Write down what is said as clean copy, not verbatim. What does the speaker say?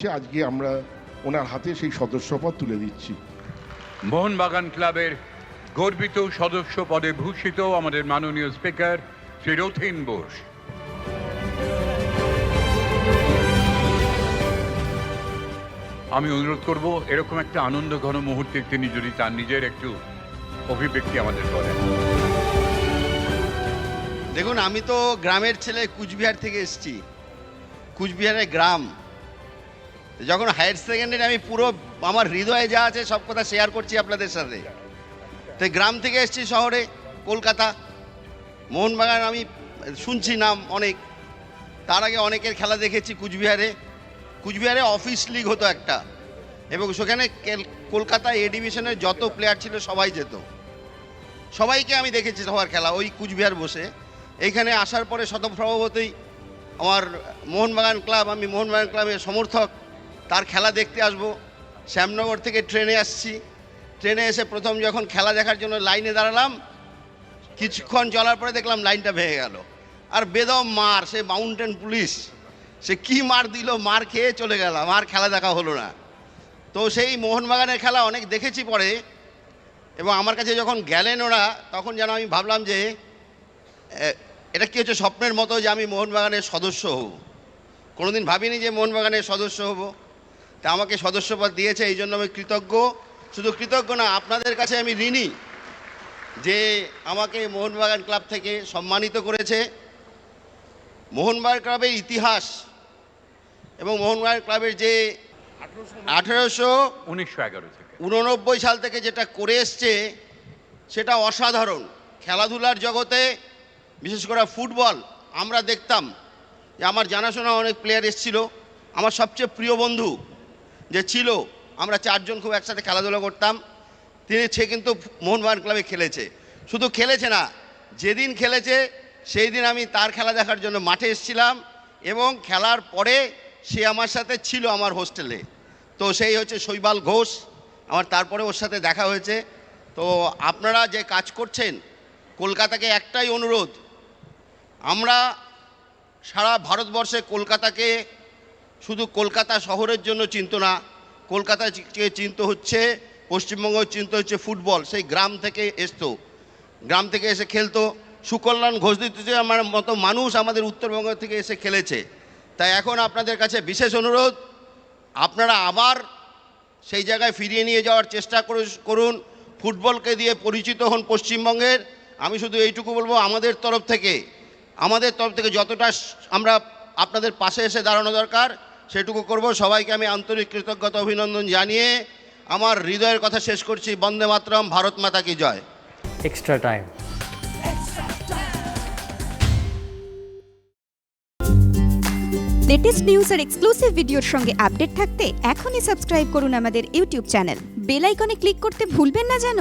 আজকে আমরা ওনার হাতে সেই সদস্যপদ তুলে দিচ্ছি। মোহনবাগান ক্লাবের গর্বিত সদস্য পদে ভূষিত আমাদের মাননীয় স্পিকার শ্রী রথীন বোস। আমি অনুরোধ করব এরকম একটা আনন্দ ঘন মুহূর্তে তিনি যদি তার নিজের একটু অভিব্যক্তি আমাদের করেন। দেখুন, আমি তো গ্রামের ছেলে, কুচবিহার থেকে এসেছি। কুচবিহারের গ্রাম, যখন হায়ার সেকেন্ডারি আমি পুরো আমার হৃদয়ে যা আছে সব কথা শেয়ার করছি আপনাদের সাথে। তো গ্রাম থেকে এসেছি শহরে, কলকাতা। মোহনবাগান আমি শুনছি নাম অনেক, তার আগে অনেকের খেলা দেখেছি কুচবিহারে অফিস লিগ হতো একটা, এবং সেখানে কলকাতা এ ডিভিশনের যত প্লেয়ার ছিল সবাই যেত, সবাইকে আমি দেখেছি সবার খেলা ওই কুচবিহার বসে। এইখানে আসার পরে স্বতঃপ্রভাবতই আমার মোহনবাগান ক্লাব, আমি মোহনবাগান ক্লাবের সমর্থক, তার খেলা দেখতে আসব। শ্যামনগর থেকে ট্রেনে আসছি, ট্রেনে এসে প্রথম যখন খেলা দেখার জন্য লাইনে দাঁড়ালাম, কিছুক্ষণ চলার পরে দেখলাম লাইনটা ভেঙে গেল। আর বেদম মার, সে মাউন্টেন পুলিশ, সে কি মার দিল, মার খেয়ে চলে গেলাম, আর খেলা দেখা হলো না। তো সেই মোহনবাগানের খেলা অনেক দেখেছি পরে, এবং আমার কাছে যখন গেলেন ওরা, তখন যেন আমি ভাবলাম যে এটা কি হচ্ছে, স্বপ্নের মতো যে আমি মোহনবাগানের সদস্য হব। কোনোদিন ভাবিনি যে মোহনবাগানের সদস্য হব। তা আমাকে সদস্যপদ দিয়েছে, এই জন্য আমি কৃতজ্ঞ। শুধু কৃতজ্ঞ না, আপনাদের কাছে আমি ঋণী যে আমাকে মোহনবাগান ক্লাব থেকে সম্মানিত করেছে। মোহনবাগান ক্লাবের ইতিহাস এবং মোহনবাগান ক্লাবের যে 1989 সাল থেকে যেটা করে এসছে সেটা অসাধারণ। খেলাধুলার জগতে, বিশেষ করে ফুটবল, আমরা দেখতাম যে আমার জানাশোনা অনেক প্লেয়ার এসেছিল। আমার সবচেয়ে প্রিয় বন্ধু যে ছিল, আমরা চারজন খুব একসাথে খেলাধুলা করতাম, সে কিন্তু মোহনবাগান ক্লাবে খেলেছে। শুধু খেলেছে না, যেদিন খেলেছে সেই দিন আমি তার খেলা দেখার জন্য মাঠে এসেছিলাম, এবং খেলার পরে সে আমার সাথে ছিল আমার হোস্টেলে। তো সেই হচ্ছে শৈবাল ঘোষ, আমার তারপরে ওর সাথে দেখা হয়েছে। তো আপনারা যে কাজ করছেন, কলকাতাকে একটাই অনুরোধ, আমরা সারা ভারতবর্ষে কলকাতাকে শুধু কলকাতা শহরের জন্য চিন্ত না, কলকাতাকে চিন্ত হচ্ছে, পশ্চিমবঙ্গ চিন্ত হচ্ছে ফুটবল। সেই গ্রাম থেকে গ্রাম থেকে এসে খেলতো। সুকল্যাণ ঘোষদিতে আমার মতো মানুষ আমাদের উত্তরবঙ্গ থেকে এসে খেলেছে। তাই এখন আপনাদের কাছে বিশেষ অনুরোধ, আপনারা আবার সেই জায়গায় ফিরিয়ে নিয়ে যাওয়ার চেষ্টা করুন, ফুটবলকে দিয়ে পরিচিত হন পশ্চিমবঙ্গের। আমি শুধু এইটুকু বলবো, আমাদের তরফ থেকে যতটা আমরা আপনাদের পাশে এসে দাঁড়ানো দরকার সেটুকু করব। সবাইকে আমি আন্তরিক কৃতজ্ঞতা অভিনন্দন জানিয়ে আমার হৃদয়ের কথা শেষ করছি। বন্দে মাতরম, ভারত মাতা কি জয়। Extra time. লেটেস্ট নিউজ আর এক্সক্লুসিভ ভিডিওর সঙ্গে আপডেট থাকতে এখনই সাবস্ক্রাইব করুন আমাদের ইউটিউব চ্যানেল। বেল আইকনে ক্লিক করতে ভুলবেন না যেন।